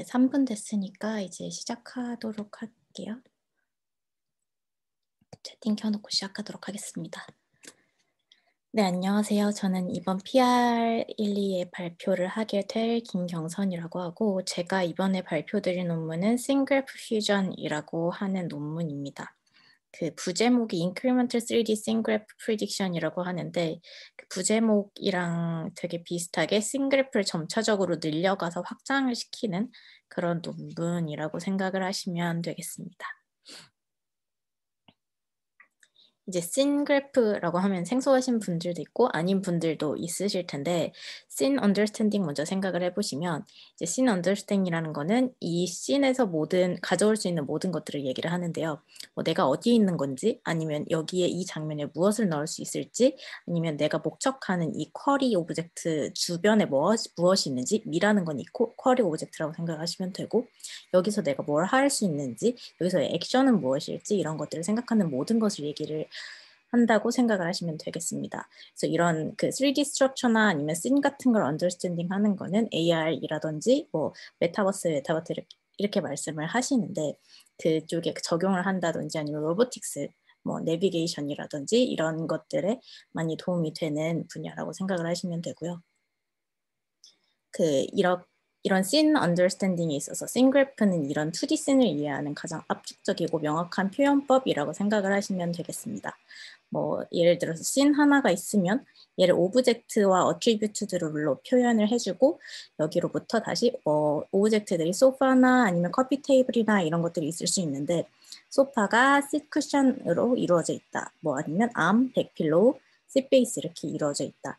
3분 됐으니까 이제 시작하도록 할게요. 채팅 켜놓고 시작하도록 하겠습니다. 네, 안녕하세요. 저는 이번 PR12의 발표를 하게 될 김경선이라고 하고, 제가 이번에 발표드린 논문은 Singraph Fusion이라고 하는 논문입니다. 그 부제목이 Incremental 3D Singraph Prediction이라고 하는데, 그 부제목이랑 되게 비슷하게 싱그래프를 점차적으로 늘려가서 확장을 시키는 그런 논문이라고 생각을 하시면 되겠습니다. 이제 씬그래프라고 하면 생소하신 분들도 있고 아닌 분들도 있으실 텐데, 씬 언더스탠딩 먼저 생각을 해보시면, 이제 씬 언더스탠딩이라는 거는 이 씬에서 가져올 수 있는 모든 것들을 얘기를 하는데요. 뭐 내가 어디에 있는 건지, 아니면 여기에 이 장면에 무엇을 넣을 수 있을지, 아니면 내가 목적하는 이 쿼리 오브젝트 주변에 무엇이 있는지, 미라는 건 이 쿼리 오브젝트라고 생각하시면 되고, 여기서 내가 뭘 할 수 있는지, 여기서의 액션은 무엇일지, 이런 것들을 생각하는 모든 것을 얘기를 한다고 생각을 하시면 되겠습니다. 그래서 이런 그 3D 스트럭처나 아니면 씬 같은 걸 언더스탠딩 하는 거는 AR이라든지 뭐 메타버스 이렇게 말씀을 하시는데, 그쪽에 적용을 한다든지 아니면 로보틱스, 뭐 내비게이션이라든지 이런 것들에 많이 도움이 되는 분야라고 생각을 하시면 되고요. 이런 씬 언더스탠딩에 있어서 씬그래프는 이런 2D 씬을 이해하는 가장 압축적이고 명확한 표현법이라고 생각을 하시면 되겠습니다. 뭐 예를 들어서 씬 하나가 있으면 얘를 오브젝트와 어트리뷰트들로 표현을 해주고, 여기로부터 다시 오브젝트들이 소파나 아니면 커피 테이블이나 이런 것들이 있을 수 있는데, 소파가 시트 쿠션으로 이루어져 있다, 뭐 아니면 암, 백필로우, 시트 베이스 이렇게 이루어져 있다,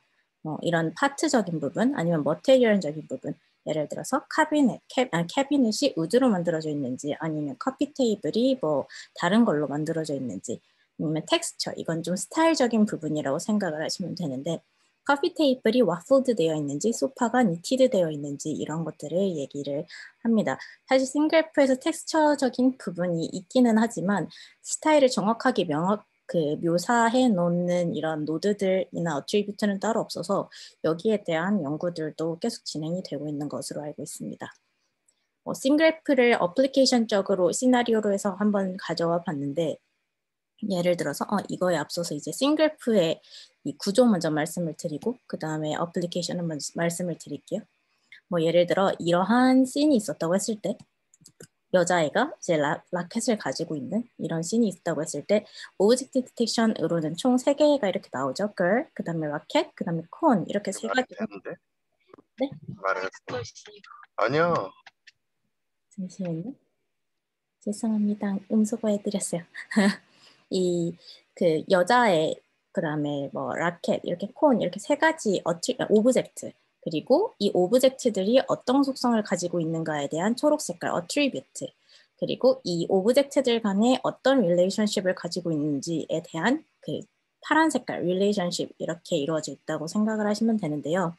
이런 파트적인 부분 아니면 머테리얼적인 부분, 예를 들어서 캐비넷이 우드로 만들어져 있는지, 아니면 커피 테이블이 뭐 다른 걸로 만들어져 있는지, 아니면 텍스처, 이건 좀 스타일적인 부분이라고 생각을 하시면 되는데, 커피 테이블이 와플드 되어 있는지, 소파가 니티드 되어 있는지, 이런 것들을 얘기를 합니다. 사실 싱그래프에서 텍스처적인 부분이 있기는 하지만 스타일을 정확하게 묘사해 놓는 이런 노드들이나 어트리뷰트는 따로 없어서 여기에 대한 연구들도 계속 진행이 되고 있는 것으로 알고 있습니다. 싱그래프를 어플리케이션적으로 시나리오로 해서 한번 가져와 봤는데, 예를 들어서 이거에 앞서서 이제 싱그래프의 이 구조 먼저 말씀을 드리고 그 다음에 어플리케이션을 먼저 말씀을 드릴게요. 뭐 예를 들어 이러한 씬이 있었다고 했을 때, 여자애가 이제 라켓을 가지고 있는 이런 씬이 있다고 했을 때, 오브젝트 디텍션으로는 총 3개가 이렇게 나오죠. girl, 그 다음에 라켓, 그 다음에 콘, 이렇게 세 가지가. 네? 말했어. 아니야. 잠시만요. 죄송합니다. 음소거 해드렸어요. 그 여자애, 그 다음에 뭐 라켓, 이렇게 콘, 이렇게 3가지 오브젝트, 그리고 이 오브젝트들이 어떤 속성을 가지고 있는가에 대한 초록 색깔 어트리뷰트, 그리고 이 오브젝트들 간에 어떤 릴레이션십을 가지고 있는지에 대한 그 파란 색깔 릴레이션십, 이렇게 이루어져 있다고 생각을 하시면 되는데요.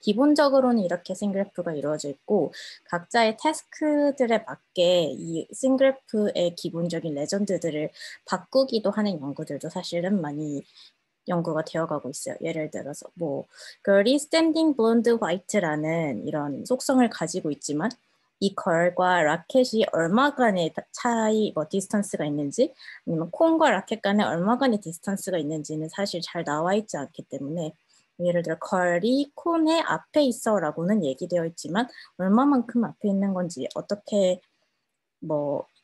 기본적으로는 이렇게 싱그래프가 이루어져 있고, 각자의 태스크들에 맞게 이 싱그래프의 기본적인 레전드들을 바꾸기도 하는 연구들도 사실은 많이 연구가 되어가고 있어요. 예를 들어서 뭐 girl이 standing blonde white라는 이런 속성을 가지고 있지만, 이 걸과 라켓이 얼마간의 차이, 디스턴스가 있는지, 아니면 콘과 라켓 간에 얼마간의 디스턴스가 있는지는 사실 잘 나와 있지 않기 때문에, 예를 들어 걸이 콘의 앞에 있어 라고는 얘기되어 있지만 얼마만큼 앞에 있는 건지, 어떻게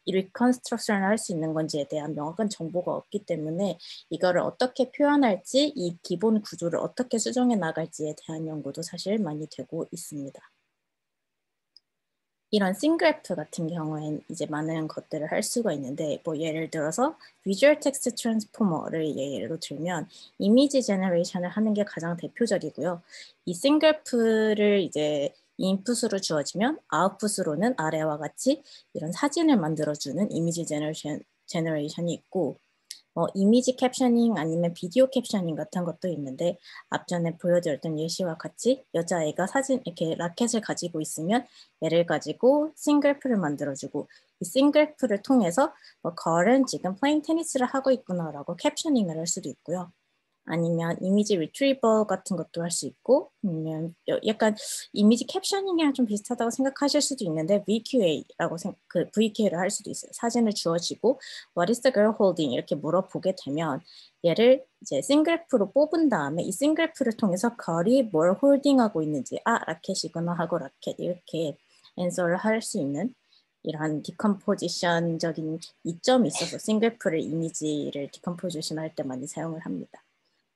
리컨스트럭션을 할 수 있는 건지에 대한 명확한 정보가 없기 때문에, 이거를 어떻게 표현할지, 이 기본 구조를 어떻게 수정해 나갈지에 대한 연구도 사실 많이 되고 있습니다. 이런 싱그래프 같은 경우에는 이제 많은 것들을 할 수가 있는데, 뭐 예를 들어서 비주얼 텍스트 트랜스포머를 예로 들면 이미지 제너레이션을 하는 게 가장 대표적이고요. 이 싱그래프를 이제 인풋으로 주어지면 아웃풋으로는 아래와 같이 이런 사진을 만들어주는 이미지 제너레이션이 있고, 이미지 캡셔닝 아니면 비디오 캡셔닝 같은 것도 있는데, 앞전에 보여드렸던 예시와 같이 여자애가 이렇게 라켓을 가지고 있으면 얘를 가지고 싱글프를 만들어주고, 이 싱글프를 통해서 걸은 지금 플레잉 테니스를 하고 있구나라고 캡셔닝을 할 수도 있고요. 아니면 이미지 리트리버 같은 것도 할 수 있고, 아니면 약간 이미지 캡셔닝이랑 좀 비슷하다고 생각하실 수도 있는데 VQA라고 VQA를 할 수도 있어요. 사진을 주어지고 What is the girl holding? 이렇게 물어보게 되면 얘를 이제 싱그래프로 뽑은 다음에 이 싱그래프를 통해서 걸이 뭘 홀딩하고 있는지 라켓이구나 하고 라켓 이렇게 앤서를 할 수 있는 이런 디컴포지션적인 이점이 있어서 싱글프를 이미지를 디컴포지션 할 때 많이 사용을 합니다.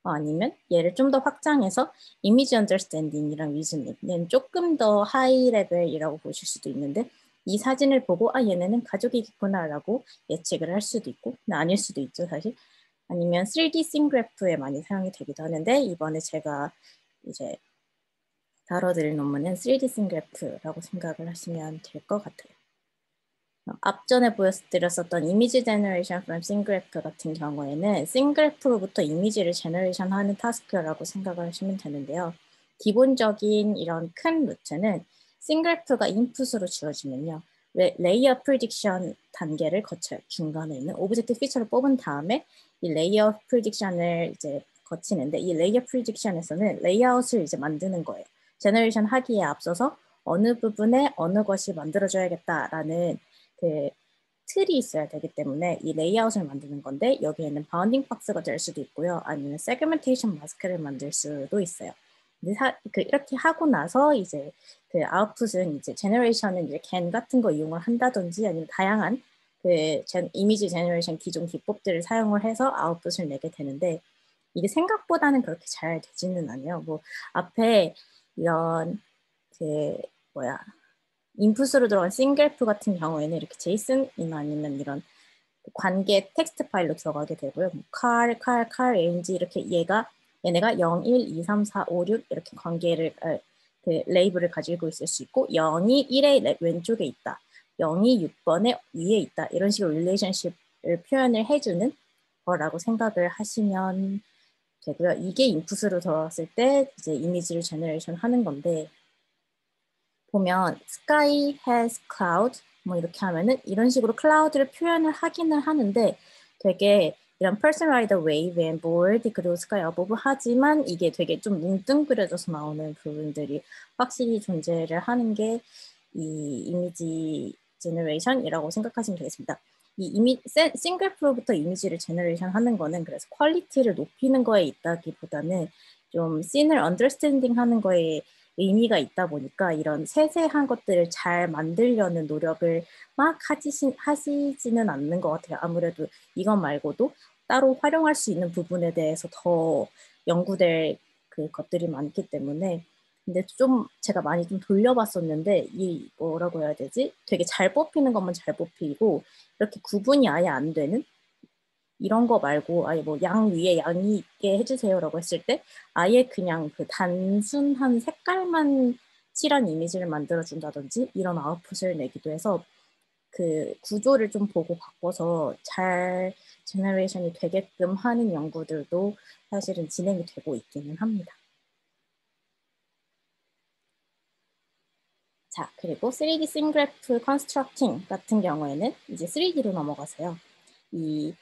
아니면 얘를 좀 더 확장해서 이미지 언더스탠딩이랑 리즈닝은 조금 더 하이 레벨이라고 보실 수도 있는데 이 사진을 보고 얘네는 가족이겠구나라고 예측을 할 수도 있고 아닐 수도 있죠 사실. 아니면 3D 싱그래프에 많이 사용이 되기도 하는데 이번에 제가 이제 다뤄드릴 논문은 3D 싱그래프라고 생각을 하시면 될 것 같아요. 앞전에 보여드렸었던 이미지 제너레이션 from 싱그래프 같은 경우에는 싱그래프로부터 이미지를 제너레이션 하는 타스크라고 생각을 하시면 되는데요. 기본적인 이런 큰 루트는 싱그래프가 인풋으로 주어지면요. 레이어 프리딕션 단계를 거쳐요. 중간에 있는 오브젝트 피처를 뽑은 다음에 이 레이어 프리딕션을 이제 거치는데 이 레이어 프리딕션에서는 레이아웃을 이제 만드는 거예요. 제너레이션 하기에 앞서서 어느 부분에 어느 것이 만들어져야겠다라는 그 틀이 있어야 되기 때문에 이 레이아웃을 만드는 건데 여기에는 바운딩 박스가 될 수도 있고요. 아니면 세그멘테이션 마스크를 만들 수도 있어요. 이렇게 하고 나서 이제 그 아웃풋은 이제 제너레이션은 이제 겐 같은 거 이용을 한다든지 아니면 다양한 그 이미지 제너레이션 기존 기법들을 사용을 해서 아웃풋을 내게 되는데 이게 생각보다는 그렇게 잘 되지는 않아요. 뭐 앞에 이런 그 인풋으로 들어간 싱글프 같은 경우에는 이렇게 제이슨이나 아니면 이런 관계 텍스트 파일로 들어가게 되고요. 칼, 레인지 이렇게 얘네가 0, 1, 2, 3, 4, 5, 6 이렇게 관계를 그 레이블을 가지고 있을 수 있고 0이 1의 왼쪽에 있다. 0이 6번에 위에 있다. 이런 식으로 릴레이션십을 표현을 해주는 거라고 생각을 하시면 되고요. 이게 인풋으로 들어갔을 때 이제 이미지를 제너레이션 하는 건데 보면 sky has cloud 뭐 이렇게 하면은 이런 식으로 클라우드를 표현을 하기는 하는데 되게 이런 personalized wave and board 그리고 sky above 하지만 이게 되게 좀 뭉뚱그려져서 나오는 부분들이 확실히 존재를 하는 게 이 이미지 제너레이션이라고 생각하시면 되겠습니다. 이 싱글프로부터 이미지를 제너레이션 하는 거는 그래서 퀄리티를 높이는 거에 있다기보다는 좀 씬을 언더스탠딩 하는 거에 의미가 있다 보니까 이런 세세한 것들을 잘 만들려는 노력을 막 하시지는 않는 것 같아요. 아무래도 이것 말고도 따로 활용할 수 있는 부분에 대해서 더 연구될 그 것들이 많기 때문에 근데 좀 제가 많이 좀 돌려봤었는데 이 뭐라고 해야 되지? 되게 잘 뽑히는 것만 잘 뽑히고 이렇게 구분이 아예 안 되는 이런 거 말고 아예 뭐 양 위에 양이 있게 해주세요라고 했을 때 아예 그냥 그 단순한 색깔만 칠한 이미지를 만들어준다든지 이런 아웃풋을 내기도 해서 그 구조를 좀 보고 바꿔서 잘 제너레이션이 되게끔 하는 연구들도 사실은 진행이 되고 있기는 합니다. 자, 그리고 3D 싱그래프 컨스트럭팅 같은 경우에는 이제 3D로 넘어가서요. 이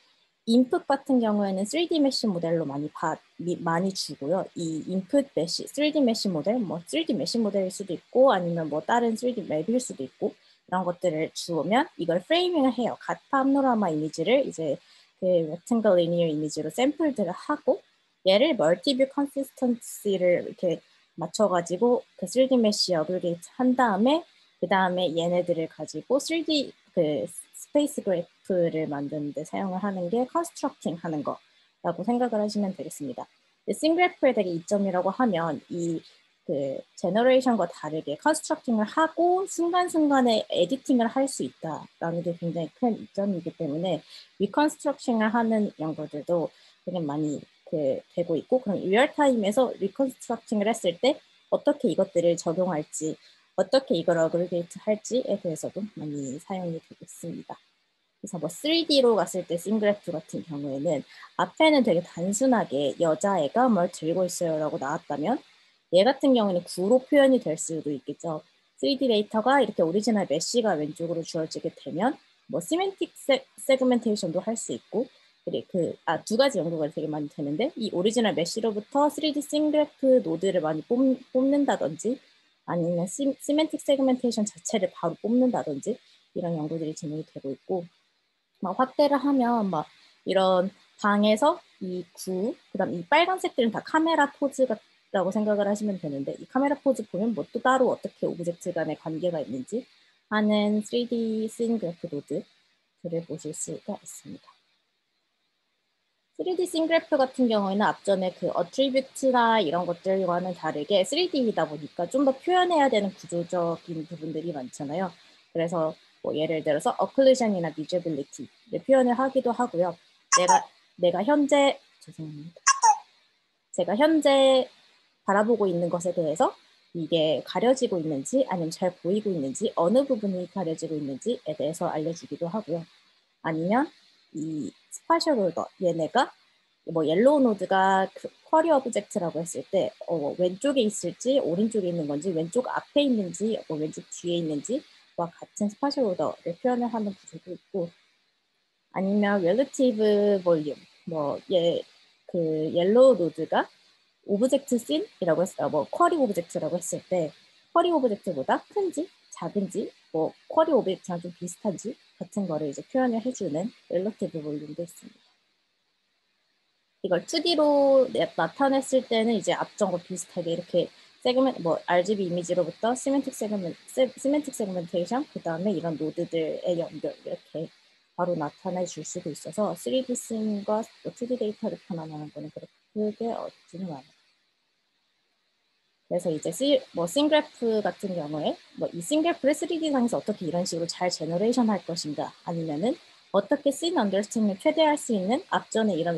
인풋 같은 경우에는 3D 메쉬 모델로 많이 주고요. 이 인풋 메쉬, 3D 메쉬 모델, 뭐 3D 메쉬 모델일 수도 있고 아니면 뭐 다른 3D 맵일 수도 있고 이런 것들을 주면 이걸 프레이밍을 해요. 갓 파노라마 이미지를 이제 그 rectangle linear 이미지로 샘플들을 하고 얘를 멀티뷰 컨시스턴시를 이렇게 맞춰가지고 그 3D 메쉬 어그리게이트 한 다음에 그 다음에 얘네들을 가지고 3D 그 스페이스 그래프를 만드는데 사용을 하는 게 컨스트럭팅 하는 거라고 생각을 하시면 되겠습니다. 싱그래프의 되게 이점이라고 하면 이 그 제너레이션과 다르게 컨스트럭팅을 하고 순간순간에 에디팅을 할 수 있다라는 게 굉장히 큰 이점이기 때문에 리컨스트럭팅을 하는 연구들도 되게 많이 되고 있고 그럼 리얼타임에서 리컨스트럭팅을 했을 때 어떻게 이것들을 적용할지 어떻게 이걸 어그리게이트 할지에 대해서도 많이 사용이 되고 있습니다. 그래서 뭐 3D로 갔을 때 싱그래프 같은 경우에는 앞에는 되게 단순하게 여자애가 뭘 들고 있어요 라고 나왔다면 얘 같은 경우는 구로 표현이 될 수도 있겠죠. 3D 데이터가 이렇게 오리지널 메쉬가 왼쪽으로 주어지게 되면 뭐 시멘틱 세그멘테이션도 할 수 있고 두 가지 연구가 되게 많이 되는데 이 오리지널 메쉬로부터 3D 싱그래프 노드를 많이 뽑는다든지 아니면 시멘틱 세그멘테이션 자체를 바로 뽑는다든지 이런 연구들이 진행이 되고 있고 막 확대를 하면 막 이런 방에서 그다음 이 빨간색들은 다 카메라 포즈라고 생각을 하시면 되는데 이 카메라 포즈 보면 뭐 또 따로 어떻게 오브젝트 간의 관계가 있는지 하는 3D 싱그래프 노드들을 보실 수가 있습니다. 3D 싱그래프 같은 경우에는 앞전에 그 어트리뷰트나 이런 것들과는 다르게 3D이다 보니까 좀 더 표현해야 되는 구조적인 부분들이 많잖아요. 그래서 뭐 예를 들어서 어클루전이나 비저빌리티를 표현을 하기도 하고요. 제가 현재 바라보고 있는 것에 대해서 이게 가려지고 있는지 아니면 잘 보이고 있는지 어느 부분이 가려지고 있는지에 대해서 알려주기도 하고요. 아니면 이 스파셜 오더 얘네가 뭐 옐로우 노드가 쿼리 오브젝트라고 했을 때 왼쪽에 있을지 오른쪽에 있는 건지 왼쪽 앞에 있는지 왼쪽 뒤에 있는지와 같은 스파셜 오더를 표현을 하는 구조도 있고 아니면 렐러티브 볼륨 그 옐로우 노드가 오브젝트 씬이라고 했어요. 뭐 쿼리 오브젝트라고 했을 때 쿼리 오브젝트보다 큰지 작은지 뭐 쿼리 오브젝트랑 좀 비슷한지 같은 거를 이제 표현을 해주는 렐러티브 볼륨도 있습니다. 이걸 2D로 나타냈을 때는 이제 앞전과 비슷하게 이렇게 RGB 이미지로부터 시멘틱 세그멘테이션 그 다음에 이런 노드들의 연결 이렇게 바로 나타내 줄 수도 있어서 3D 씬과 2D 데이터를 변환하는 거는 그렇게 크게 어렵지는 않아요. 그래서 이제 싱그래프 같은 경우에 이 싱그래프를 3D상에서 어떻게 이런 식으로 잘 제너레이션 할 것인가 아니면은 어떻게 씬 언더스탠딩을 최대화할 수 있는 앞전에 이런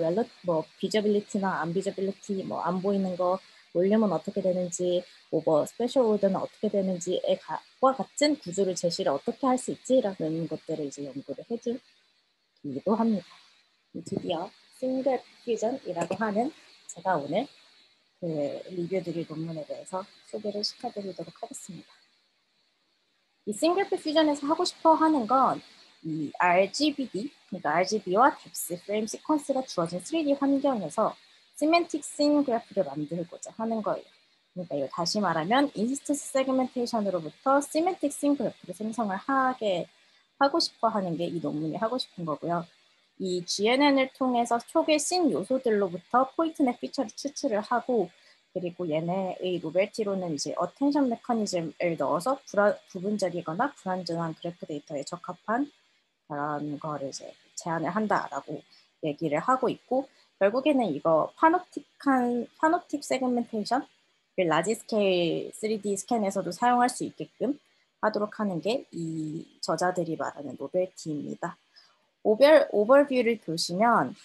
비저빌리티나 안비저빌리티 안 보이는 거 볼륨은 어떻게 되는지 스페셜 오더는 어떻게 되는지와 같은 구조를 제시를 어떻게 할 수 있지라는 것들을 이제 연구를 해주기도 합니다. 드디어 싱그래프 퓨전이라고 하는 제가 오늘 리뷰 드릴 논문에 대해서 소개를 시켜드리도록 하겠습니다. 이 싱그래프 퓨전에서 하고 싶어 하는 건 이 RGBD, 그러니까 RGB와 뎁스, 프레임 시퀀스가 주어진 3D 환경에서 시멘틱 씬 그래프를 만들고자 하는 거예요. 그러니까 이거 다시 말하면 인스턴스 세그멘테이션으로부터 시멘틱 씬 그래프를 생성을 하고 싶어 하는 게 이 논문이 하고 싶은 거고요. 이 GNN을 통해서 초기의 씬 요소들로부터 포인트 넷 피처를 추출을 하고 그리고 얘네의 노벨티로는 이제 어텐션 메커니즘을 넣어서 부분적이거나 불완전한 그래프 데이터에 적합한 그런 거를 이제 제안을 한다라고 얘기를 하고 있고 결국에는 이거 파노틱 세그멘테이션을 라지 스케일 3D 스캔에서도 사용할 수 있게끔 하도록 하는 게 이 저자들이 말하는 노벨티입니다. 오버뷰를 보시면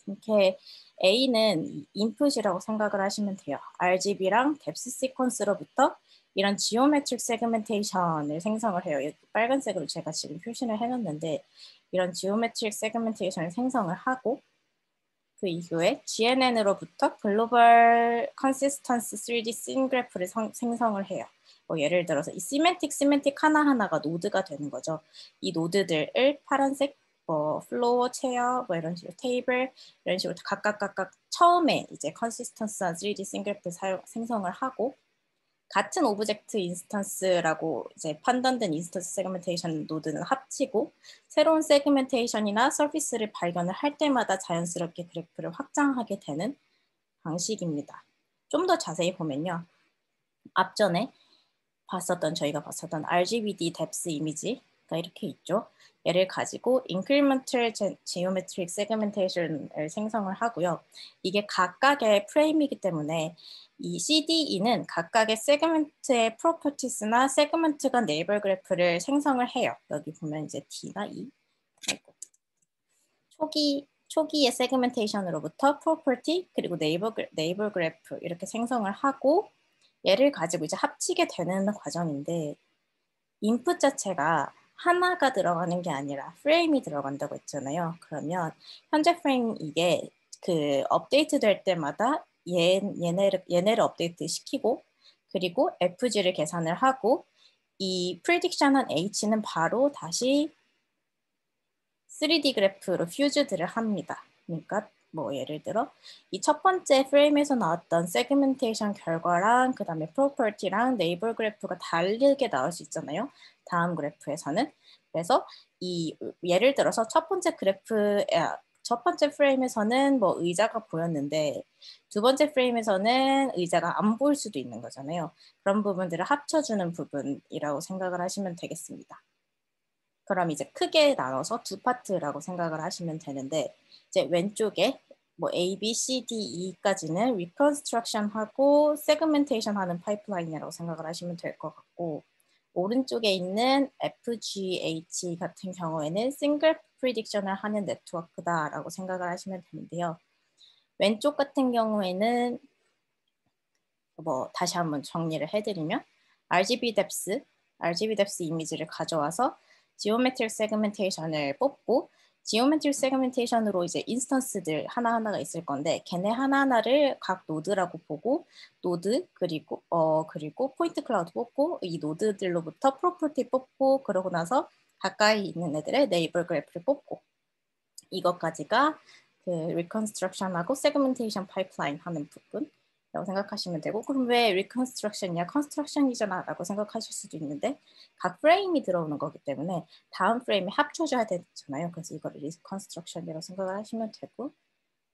이렇게 A는 인풋이라고 생각을 하시면 돼요. RGB랑 뎁스 시퀀스로부터 이런 지오메트릭 세그멘테이션을 생성을 해요. 이렇게 빨간색으로 제가 지금 표시를 해놨는데 이런 지오메트릭 세그멘테이션을 생성을 하고 그 이후에 GNN으로부터 글로벌 컨시스턴스 3D 씬 그래프를 생성을 해요. 예를 들어서 이 시멘틱 하나하나가 노드가 되는 거죠. 이 노드들을 파란색 플로어, 체어, 이런 식으로 테이블 이런 식으로 각각 처음에 이제 컨시스턴스한 3D 씬 그래프를 생성을 하고 같은 오브젝트 인스턴스라고 이제 판단된 인스턴스 세그멘테이션 노드는 합치고 새로운 세그멘테이션이나 서비스를 발견을 할 때마다 자연스럽게 그래프를 확장하게 되는 방식입니다. 좀 더 자세히 보면요. 앞전에 저희가 봤었던 RGBD 뎁스 이미지가 이렇게 있죠. 얘를 가지고 Incremental Geometric Segmentation을 생성을 하고요. 이게 각각의 프레임이기 때문에 이 CDE는 각각의 세그먼트의 프로퍼티스나 세그먼트 간 네이버 그래프를 생성을 해요. 여기 보면 이제 D나 E 초기의 세그멘테이션으로부터 프로퍼티 그리고 네이버 그래프 이렇게 생성을 하고 얘를 가지고 이제 합치게 되는 과정인데 인풋 자체가 하나가 들어가는 게 아니라 프레임이 들어간다고 했잖아요. 그러면 현재 프레임 이게 업데이트 될 때마다 얘네를 업데이트 시키고 그리고 FG를 계산을 하고 이 프리딕션한 H는 바로 다시 3D 그래프로 퓨즈드를 합니다. 그러니까 뭐 예를 들어 이 첫 번째 프레임에서 나왔던 세그멘테이션 결과랑 그 다음에 프로퍼티랑 네이버 그래프가 다르게 나올 수 있잖아요. 다음 그래프에서는. 그래서 이 예를 들어서 첫 번째 프레임에서는 뭐 의자가 보였는데 두 번째 프레임에서는 의자가 안 보일 수도 있는 거잖아요. 그런 부분들을 합쳐주는 부분이라고 생각을 하시면 되겠습니다. 그럼 이제 크게 나눠서 두 파트라고 생각을 하시면 되는데 이제 왼쪽에 뭐 A, B, C, D, E까지는 리컨스트럭션 하고 세그멘테이션 하는 파이프라인이라고 생각을 하시면 될 것 같고 오른쪽에 있는 F, G, H 같은 경우에는 싱글 프리딕션을 하는 네트워크다라고 생각을 하시면 되는데요. 왼쪽 같은 경우에는 뭐 다시 한번 정리를 해드리면 RGB depth 이미지를 가져와서 지오메트릭 세그멘테이션을 뽑고 지오메트릭 세그멘테이션으로 이제 인스턴스들 하나하나가 있을 건데 걔네 하나하나를 각 노드라고 보고 노드 그리고 포인트 클라우드 뽑고 이 노드들로부터 프로퍼티 뽑고 그러고 나서 가까이 있는 애들의 네이버 그래프를 뽑고 이것까지가 그 리컨스트럭션하고 세그멘테이션 파이프라인 하는 부분이라고 생각하시면 되고 그럼 왜 리컨스트럭션이야? 컨스트럭션이잖아 라고 생각하실 수도 있는데 각 프레임이 들어오는 거기 때문에 다음 프레임에 합쳐져야 되잖아요. 그래서 이거를 리컨스트럭션이라고 생각을 하시면 되고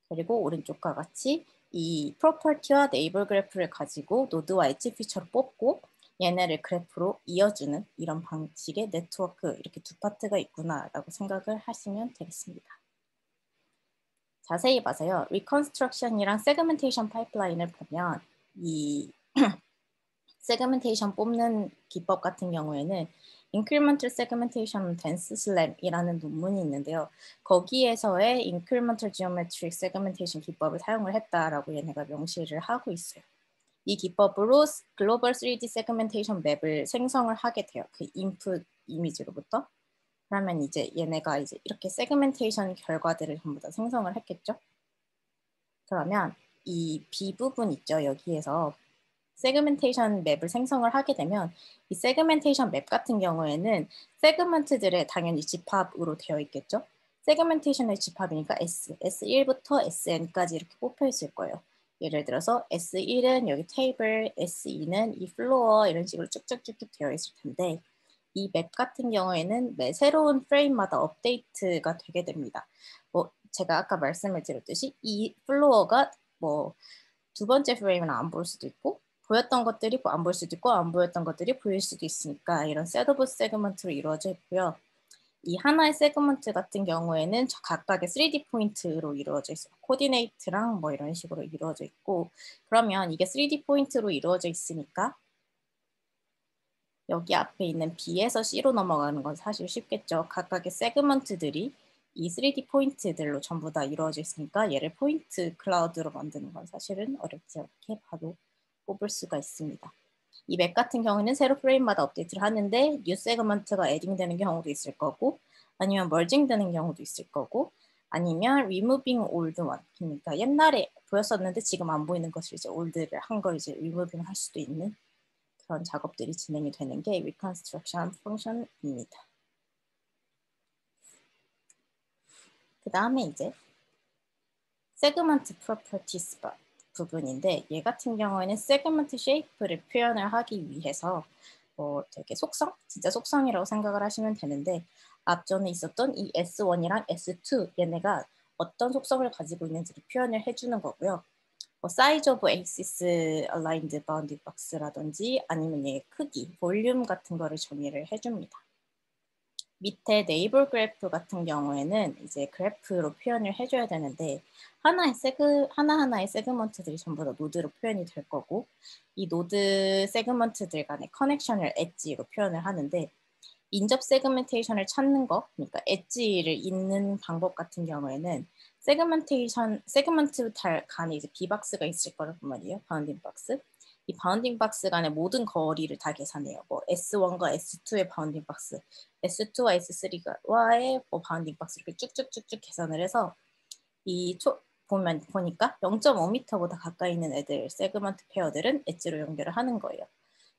그리고 오른쪽과 같이 이 프로퍼티와 네이버 그래프를 가지고 노드와 엣지 피처로 뽑고 얘네를 그래프로 이어주는 이런 방식의 네트워크 이렇게 두 파트가 있구나라고 생각을 하시면 되겠습니다. 자세히 봐서요. 리컨스트럭션이랑 세그멘테이션 파이프라인을 보면 이 세그멘테이션 뽑는 기법 같은 경우에는 Incremental Segmentation Dense Slam이라는 논문이 있는데요. 거기에서의 Incremental Geometric Segmentation 기법을 사용을 했다라고 얘네가 명시를 하고 있어요. 이 기법으로 글로벌 3D 세그멘테이션 맵을 생성을 하게 돼요. 그 인풋 이미지로부터. 그러면 이제 얘네가 이제 이렇게 세그멘테이션 결과들을 전부 다 생성을 했겠죠. 그러면 이 B 부분 있죠. 여기에서 세그멘테이션 맵을 생성을 하게 되면 이 세그멘테이션 맵 같은 경우에는 세그먼트들의 당연히 집합으로 되어 있겠죠. 세그멘테이션의 집합이니까 S1부터 SN까지 이렇게 뽑혀 있을 거예요. 예를 들어서 S1은 여기 테이블, S2는 이 플로어 이런 식으로 쭉쭉쭉쭉 되어 있을 텐데 이 맵 같은 경우에는 매 새로운 프레임마다 업데이트가 되게 됩니다. 뭐 제가 아까 말씀을 드렸듯이 이 플로어가 뭐 두 번째 프레임은 안 볼 수도 있고 보였던 것들이 안 보일 수도 있고 안 보였던 것들이 보일 수도 있으니까 이런 셋 오브 세그먼트로 이루어져 있고요. 이 하나의 세그먼트 같은 경우에는 각각의 3D 포인트로 이루어져 있어요. 코디네이트랑 뭐 이런 식으로 이루어져 있고 그러면 이게 3D 포인트로 이루어져 있으니까 여기 앞에 있는 B에서 C로 넘어가는 건 사실 쉽겠죠. 각각의 세그먼트들이 이 3D 포인트들로 전부 다 이루어져 있으니까 얘를 포인트 클라우드로 만드는 건 사실은 어렵지 않게 바로 뽑을 수가 있습니다. 이 맵 같은 경우는 세로 프레임마다 업데이트를 하는데 뉴 세그먼트가 에딩 되는 경우도 있을 거고 아니면 멀징 되는 경우도 있을 거고 아니면 removing old one 그러니까 옛날에 보였었는데 지금 안 보이는 것을 이제 올드를 한 걸 이제 removing 할 수도 있는 그런 작업들이 진행이 되는 게 reconstruction function입니다. 그 다음에 이제 segment properties 부분인데 얘 같은 경우에는 segment shape를 표현을 하기 위해서 되게 진짜 속성이라고 생각을 하시면 되는데 앞전에 있었던 이 S1이랑 S2 얘네가 어떤 속성을 가지고 있는지를 표현을 해주는 거고요. size of axis aligned bounding box라든지 아니면 얘 크기, 볼륨 같은 거를 정의를 해줍니다. 밑에 네이버 그래프 같은 경우에는 이제 그래프로 표현을 해줘야 되는데 하나하나의 세그먼트들이 전부 다 노드로 표현이 될 거고 이 노드 세그먼트들 간의 커넥션을 엣지로 표현을 하는데 인접 세그멘테이션을 찾는 거, 그러니까 엣지를 잇는 방법 같은 경우에는 세그먼트 간에 이제 B박스가 있을 거란 말이에요. 바운딩 박스. 이 바운딩 박스 간의 모든 거리를 다 계산해요. 뭐 S1과 S2의 바운딩 박스, S2와 S3와의 바운딩 박스 이렇게 쭉쭉쭉쭉 계산을 해서 보니까 0.5m보다 가까이 있는 애들 세그먼트 페어들은 엣지로 연결을 하는 거예요.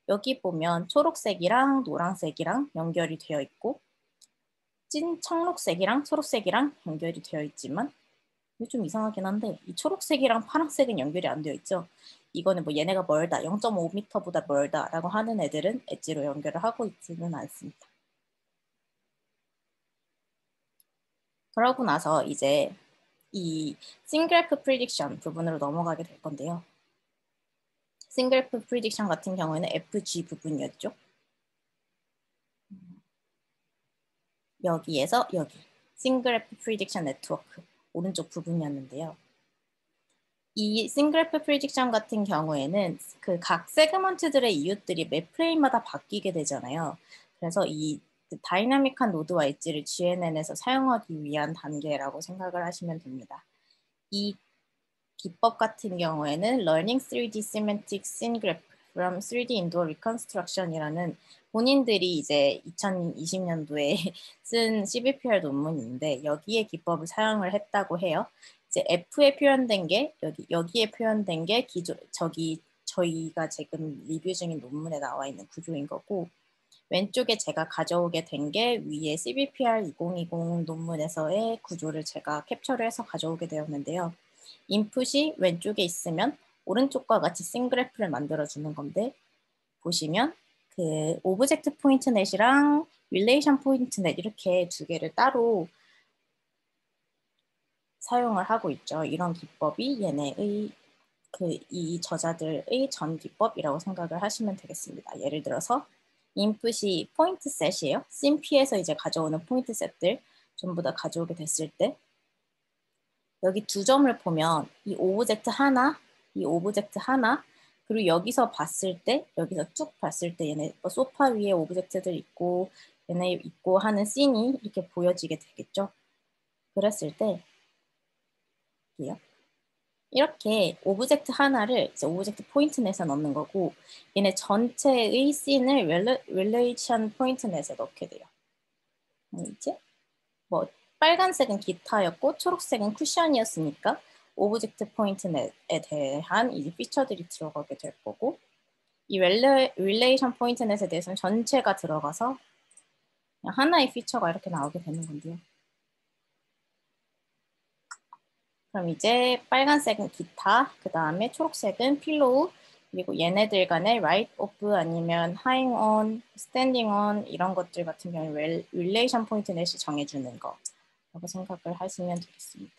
여기 보면 초록색이랑 노란색이랑 연결이 되어 있고 찐 청록색이랑 초록색이랑 연결이 되어 있지만 이게 좀 이상하긴 한데 이 초록색이랑 파란색은 연결이 안 되어 있죠. 이거는 뭐 얘네가 멀다, 0.5m보다 멀다라고 하는 애들은 엣지로 연결을 하고 있지는 않습니다. 그러고 나서 이제 이 싱그래프 프리딕션 부분으로 넘어가게 될 건데요. 싱그래프 프리딕션 같은 경우에는 FG 부분이었죠. 여기에서 여기 싱그래프 프리딕션 네트워크 오른쪽 부분이었는데요. 이 싱그래프 프리딕션 같은 경우에는 그 각 세그먼트들의 이웃들이 매 프레임마다 바뀌게 되잖아요. 그래서 이 다이나믹한 노드와 엣지를 GNN에서 사용하기 위한 단계라고 생각을 하시면 됩니다. 이 기법 같은 경우에는 Learning 3D Semantic Scene Graph from 3D Indoor Reconstruction이라는 본인들이 이제 2020년도에 쓴 CBPR 논문인데 여기에 기법을 사용을 했다고 해요. 이제 F에 표현된 게 여기에 표현된 게 저희가 지금 리뷰 중인 논문에 나와 있는 구조인 거고 왼쪽에 제가 가져오게 된 게 위에 CBPR 2020 논문에서의 구조를 제가 캡처를 해서 가져오게 되었는데요. 인풋이 왼쪽에 있으면 오른쪽과 같이 싱그래프를 만들어주는 건데 보시면 그 오브젝트 포인트 넷이랑 릴레이션 포인트 넷 이렇게 두 개를 따로 사용을 하고 있죠. 이런 기법이 얘네의 이 저자들의 전 기법이라고 생각을 하시면 되겠습니다. 예를 들어서 인풋이 포인트 셋이에요. 심피에서 이제 가져오는 포인트 셋들 전부 다 가져오게 됐을 때 여기 두 점을 보면 이 오브젝트 하나, 이 오브젝트 하나, 그리고 여기서 봤을 때, 여기서 쭉 봤을 때 얘네 소파 위에 오브젝트들 있고 얘네 있고 하는 씬이 이렇게 보여지게 되겠죠. 그랬을 때 이렇게 오브젝트 하나를 이제 오브젝트 포인트 넷에 넣는 거고 얘네 전체의 씬을 릴레이션 포인트 넷에 넣게 돼요. 이제 뭐 빨간색은 기타였고 초록색은 쿠션이었으니까 오브젝트 포인트 넷에 대한 이 피처들이 들어가게 될 거고 이 릴레이션 포인트 넷에 대해서는 전체가 들어가서 그냥 하나의 피처가 이렇게 나오게 되는 건데요. 그럼 이제 빨간색은 기타, 그 다음에 초록색은 필로우, 그리고 얘네들 간의 write off 아니면 hang on, standing on 이런 것들 같은 경우는 릴레이션 포인트 넷이 정해주는 거라고 생각을 하시면 되겠습니다.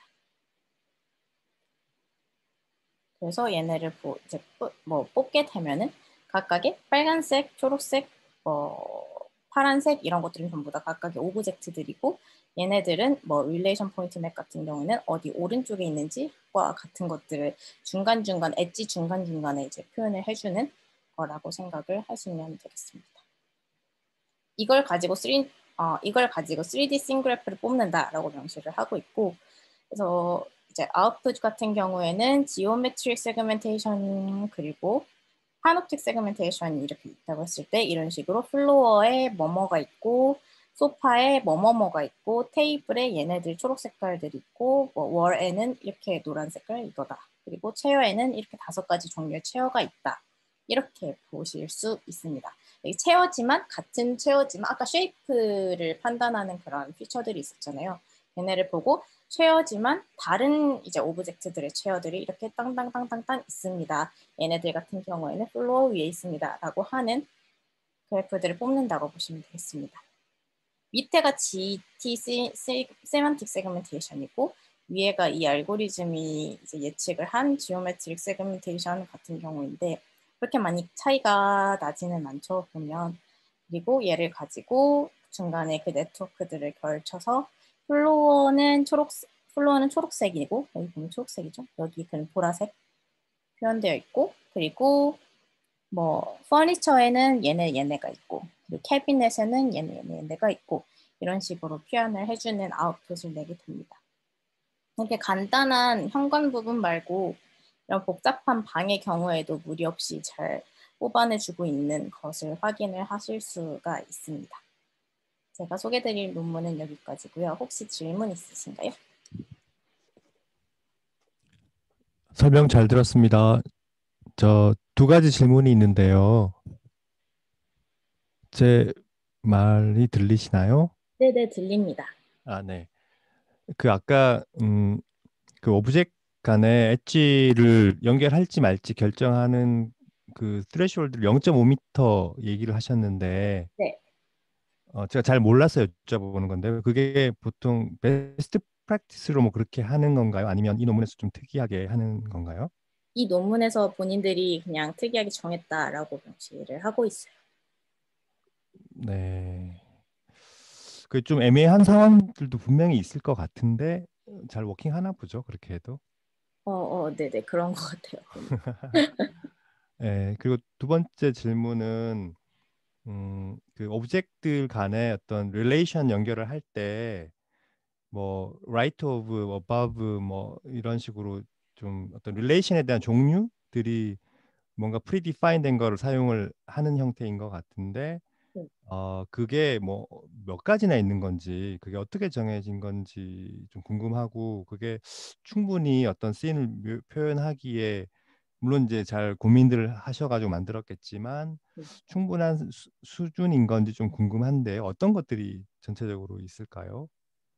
그래서 얘네를 이제 뭐 뽑게 되면은 각각의 빨간색, 초록색, 파란색 이런 것들은 전부 다 각각의 오브젝트들이고 얘네들은 뭐 릴레이션 포인트 맵 같은 경우는 어디 오른쪽에 있는지와 같은 것들을 중간중간 엣지 중간중간에 이제 표현을 해주는 거라고 생각을 하시면 되겠습니다. 이걸 가지고 3D 싱그래프를 뽑는다라고 명시를 하고 있고 그래서 이제 아웃풋 같은 경우에는 지오메트릭 세그멘테이션 그리고 파노틱 세그멘테이션이 이렇게 있다고 했을 때 이런 식으로 플로어에 뭐뭐가 있고 소파에 뭐뭐뭐가 있고 테이블에 얘네들 초록 색깔들이 있고 뭐 월에는 이렇게 노란 색깔 이거다. 그리고 체어에는 이렇게 5가지 종류의 체어가 있다. 이렇게 보실 수 있습니다. 체어지만 같은 체어지만 아까 쉐이프를 판단하는 그런 피처들이 있었잖아요. 얘네를 보고 체어지만 다른 이제 오브젝트들의 체어들이 이렇게 땅땅땅땅땅 있습니다. 얘네들 같은 경우에는 플로어 위에 있습니다. 라고 하는 그래프들을 뽑는다고 보시면 되겠습니다. 밑에가 GT 세만틱 세그멘테이션이고 위에가 이 알고리즘이 이제 예측을 한 지오메트릭 세그멘테이션 같은 경우인데 그렇게 많이 차이가 나지는 않죠 보면. 그리고 얘를 가지고 중간에 그 네트워크들을 걸쳐서 플로어는 초록색이고 여기 보면 초록색이죠. 여기 그는 보라색 표현되어 있고 그리고 뭐 퍼니처에는 얘네가 있고 그리고 캐비넷에는 얘네가 있고 이런 식으로 표현을 해주는 아웃풋을 내게 됩니다. 이렇게 간단한 현관 부분 말고 이런 복잡한 방의 경우에도 무리 없이 잘 뽑아내주고 있는 것을 확인을 하실 수가 있습니다. 제가 소개드릴 논문은 여기까지고요. 혹시 질문 있으신가요? 설명 잘 들었습니다. 저 두 가지 질문이 있는데요. 제 말이 들리시나요? 네네, 들립니다. 네. 그 아까 그 오브젝트 간에 엣지를 연결할지 말지 결정하는 그 스레시홀드를 0.5m 얘기를 하셨는데 네. 제가 잘 몰라서 여쭤보는 건데 그게 보통 베스트 프랙티스로 뭐 그렇게 하는 건가요? 아니면 이 논문에서 좀 특이하게 하는 건가요? 이 논문에서 본인들이 그냥 특이하게 정했다라고 명시를 하고 있어요. 네. 그 좀 애매한 상황들도 분명히 있을 것 같은데 잘 워킹하나 보죠. 그렇게 해도. 네네. 그런 것 같아요. 네. 그리고 두 번째 질문은 그 오브젝트들 간의 어떤 릴레이션 연결을 할 때 뭐 right of, above 뭐 이런 식으로 좀 어떤 릴레이션에 대한 종류들이 뭔가 프리디파인 된 거를 사용을 하는 형태인 것 같은데 네. 그게 뭐 몇 가지나 있는 건지 그게 어떻게 정해진 건지 좀 궁금하고 그게 충분히 어떤 씬을 표현하기에 물론 이제 잘 고민들을 하셔가지고 만들었겠지만 네. 충분한 수준인 건지 좀 궁금한데 어떤 것들이 전체적으로 있을까요?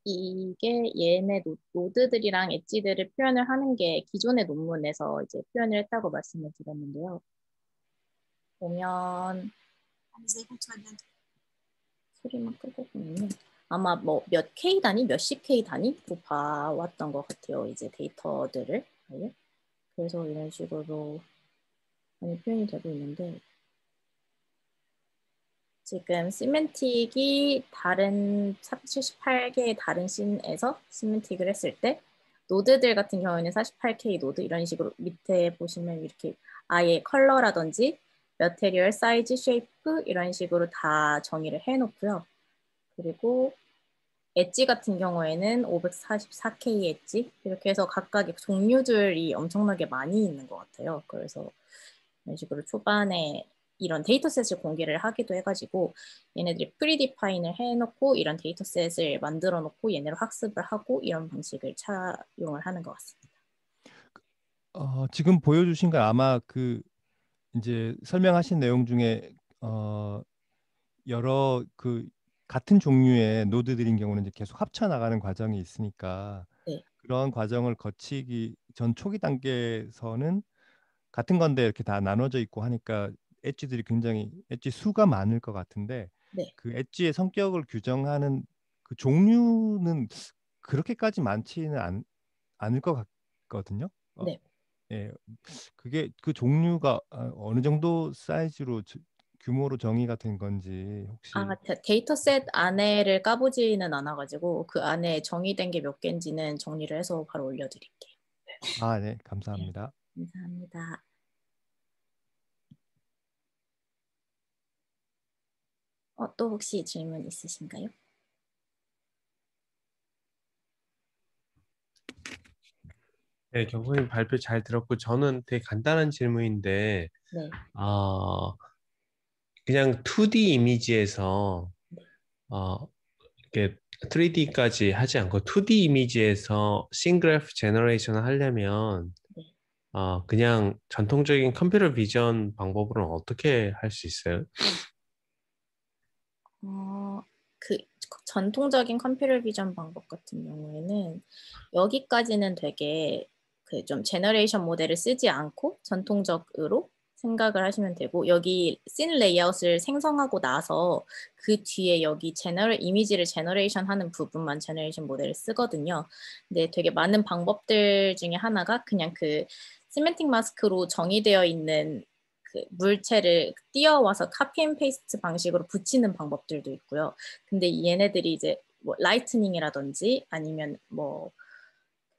이게 얘네 노드들이랑 엣지들을 표현을 하는 게 기존의 논문에서 이제 표현을 했다고 말씀을 드렸는데요. 보면 소리만 끄고 보면 아마 뭐 몇 K 단위, 몇십 K 단위로 봐왔던 것 같아요. 이제 데이터들을. 네. 그래서 이런 식으로 많이 표현이 되고 있는데 지금 시멘틱이 다른 478개의 다른 씬에서 시멘틱을 했을 때 노드들 같은 경우에는 48K 노드 이런 식으로 밑에 보시면 이렇게 아예 컬러라든지 머테리얼, 사이즈, 쉐이프 이런 식으로 다 정의를 해놓고요. 그리고 엣지 같은 경우에는 544K 엣지 이렇게 해서 각각의 종류들이 엄청나게 많이 있는 것 같아요. 그래서 이런 식으로 초반에 이런 데이터셋을 공개를 하기도 해가지고 얘네들이 프리디파인을 해놓고 이런 데이터셋을 만들어 놓고 얘네로 학습을 하고 이런 방식을 차용을 하는 것 같습니다. 지금 보여주신 건 아마 그 이제 설명하신 내용 중에 여러 그 같은 종류의 노드들인 경우는 이제 계속 합쳐 나가는 과정이 있으니까 네, 그런 과정을 거치기 전 초기 단계에서는 같은 건데 이렇게 다 나눠져 있고 하니까 엣지들이 굉장히 엣지 수가 많을 것 같은데 네, 그 엣지의 성격을 규정하는 그 종류는 그렇게까지 많지는 않을 것 같거든요. 네. 예, 그게 그 종류가 어느 정도 사이즈로 규모로 정의가 된 건지 혹시 데이터셋 안에를 까보지는 않아가지고 그 안에 정의된 게 몇 개인지는 정리를 해서 바로 올려드릴게요. 네, 네, 감사합니다. 감사합니다. 또 혹시 질문 있으신가요? 네, 경선님 발표 잘 들었고 저는 되게 간단한 질문인데 네, 어, 그냥 2D 이미지에서 네. 어, 이렇게 3D까지 하지 않고 2D 이미지에서 싱그래프 제너레이션을 하려면 네. 그냥 전통적인 컴퓨터 비전 방법으로는 어떻게 할 수 있어요? 그 전통적인 컴퓨터 비전 방법 같은 경우에는 여기까지는 되게 그 좀 제너레이션 모델을 쓰지 않고 전통적으로 생각을 하시면 되고 여기 씬 레이아웃을 생성하고 나서 그 뒤에 여기 이미지를 제너레이션 하는 부분만 제너레이션 모델을 쓰거든요. 근데 되게 많은 방법들 중에 하나가 그냥 그 시멘틱 마스크로 정의되어 있는 그 물체를 띄어와서 카피 앤 페이스트 방식으로 붙이는 방법들도 있고요. 근데 얘네들이 이제 뭐 라이트닝이라든지 아니면 뭐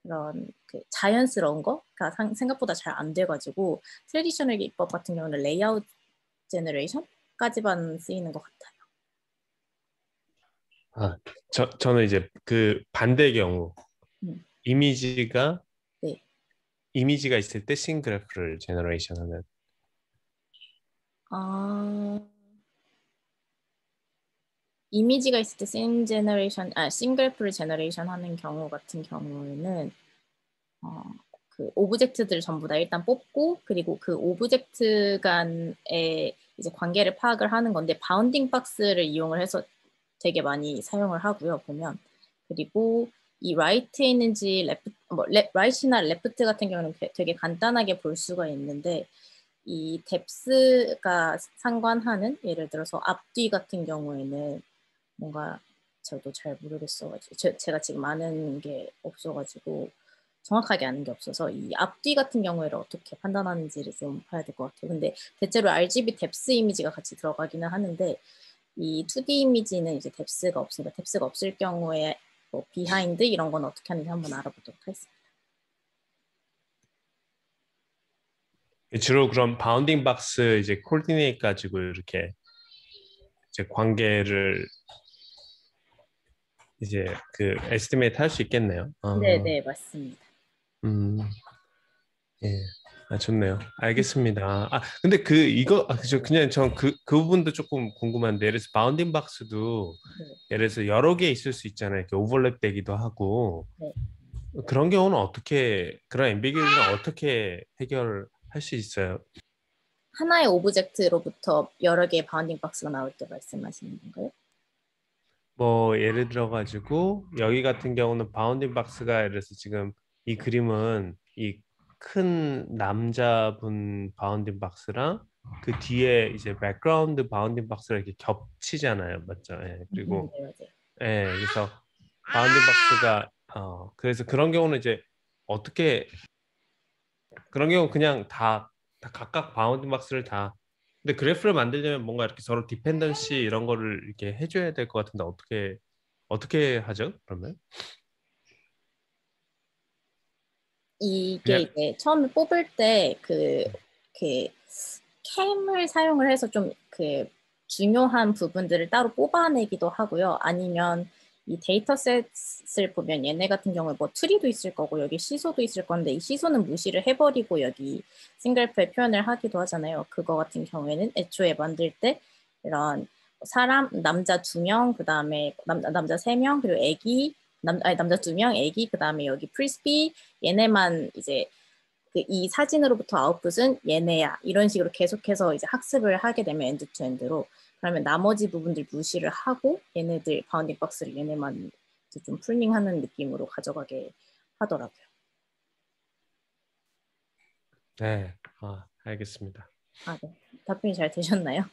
그런 그 자연스러운 거가 생각보다 잘 안 돼가지고 트레디셔널 기법 같은 경우는 레이아웃 제너레이션까지만 쓰이는 것 같아요. 아, 저는 이제 그 반대 경우 음, 이미지가 네. 이미지가 있을 때 싱그래프를 제너레이션 하는 아, 이미지가 있을 때 싱글풀 제너레이션 하는 경우 같은 경우에는 어, 그 오브젝트들을 전부 다 일단 뽑고 그리고 그 오브젝트 간의 이제 관계를 파악을 하는 건데 바운딩 박스를 이용을 해서 되게 많이 사용을 하고요 보면 그리고 이 right에 있는지 right이나 left 같은 경우는 되게 간단하게 볼 수가 있는데 이 depth가 상관하는 예를 들어서 앞뒤 같은 경우에는 뭔가 저도 잘 모르겠어가지고 제가 지금 아는 게 없어가지고 정확하게 아는 게 없어서 이 앞뒤 같은 경우에를 어떻게 판단하는지를 좀 봐야 될 것 같아요. 근데 대체로 RGB depth 이미지가 같이 들어가기는 하는데 이 2D 이미지는 이제 depth가 없으니까 depth가 없을 경우에 뭐 비하인드 이런 건 어떻게 하는지 한번 알아보도록 하겠습니다. 주로 그럼 바운딩 박스 이제 코디네이트 가지고 이렇게 이제 관계를 이제 그 에스티메이트 할 수 있겠네요. 네, 맞습니다. 예. 좋네요. 알겠습니다. 근데 그죠. 그냥 그 부분도 조금 궁금한데, 예를 들어서 바운딩 박스도 예를 들어서 여러 개 있을 수 있잖아요. 이렇게 오버랩 되기도 하고. 네. 그런 경우는 그런 앰비규리는 어떻게 해결할 수 있어요? 하나의 오브젝트로부터 여러 개의 바운딩 박스가 나올 때 말씀하시는 건가요? 뭐 예를 들어 가지고 여기 같은 경우는 바운딩 박스가 예를 들어서 지금 이 그림은 이 큰 남자분 바운딩 박스랑 그 뒤에 이제 백그라운드 바운딩 박스가 이렇게 겹치잖아요, 맞죠? 예, 그리고 네, 맞아요. 예, 그래서 바운딩 박스가 그래서 그런 경우는 이제 어떻게 그런 경우 그냥 다 각각 바운딩 박스를 다 근데 그래프를 만들려면 뭔가 이렇게 서로 디펜던시 이런 거를 이렇게 해줘야 될 것 같은데 어떻게 하죠? 그러면 이게 그냥 이제 처음에 뽑을 때 그 캠을 사용을 해서 좀 그 중요한 부분들을 따로 뽑아내기도 하고요. 아니면 이 데이터셋을 보면 얘네 같은 경우에 뭐 트리도 있을 거고 여기 시소도 있을 건데 이 시소는 무시를 해버리고 여기 싱글프에 표현을 하기도 하잖아요. 그거 같은 경우에는 애초에 만들 때 이런 남자 2명, 그 다음에 남자 3명, 그리고 남자 2명, 애기, 그 다음에 여기 프리스비, 얘네만 이제 이 사진으로부터 아웃풋은 얘네야. 이런 식으로 계속해서 이제 학습을 하게 되면 엔드 투 엔드로 그러면 나머지 부분들 무시를 하고 얘네들 바운딩 박스를 얘네만 이제 좀 프루닝하는 느낌으로 가져가게 하더라고요. 네, 알겠습니다. 네. 답변이 잘 되셨나요?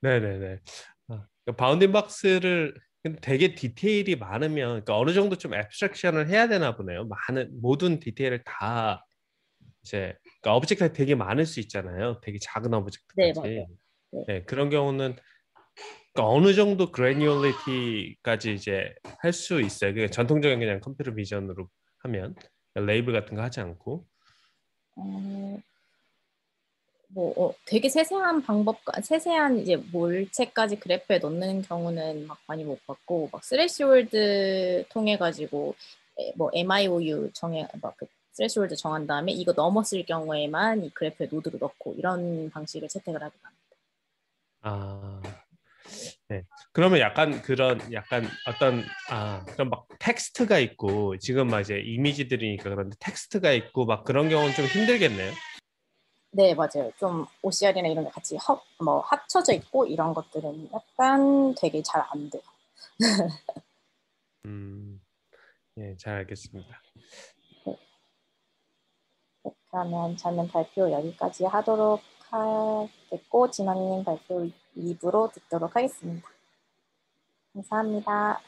네네네. 그러니까 바운딩 박스를 근데 되게 디테일이 많으면 그러니까 어느 정도 좀 애브스트랙션을 해야 되나 보네요. 모든 디테일을 다 이제 그러니까 오브젝트가 되게 많을 수 있잖아요. 되게 작은 네, 오브젝트까지. 맞아요. 네. 네, 그런 경우는 그러니까 어느 정도 그래뉴얼리티까지 이제 할 수 있어요. 그냥 전통적인 그냥 컴퓨터 비전으로 하면 레이블 같은 거 하지 않고. 되게 세세한 이제 몰체까지 그래프에 넣는 경우는 막 많이 못 봤고, 막 스레시홀드 통해 가지고 뭐 MIOU 그 스레시홀드 정한 다음에 이거 넘었을 경우에만 이 그래프에 노드로 넣고 이런 방식을 채택을 하기도 합니다. 네. 그러면 약간 어떤 그럼 막 텍스트가 있고 지금 막 이제 이미지들이니까 그런데 텍스트가 있고 막 그런 경우는 좀 힘들겠네요. 네, 맞아요. 좀 OCR이나 이런 게 같이 합쳐져 있고 이런 것들은 약간 되게 잘 안 돼요. 예, 잘 알겠습니다. 네. 네, 그러면 저는 발표 여기까지 하도록 하겠고 진원님 발표 2부로 듣도록 하겠습니다. 감사합니다.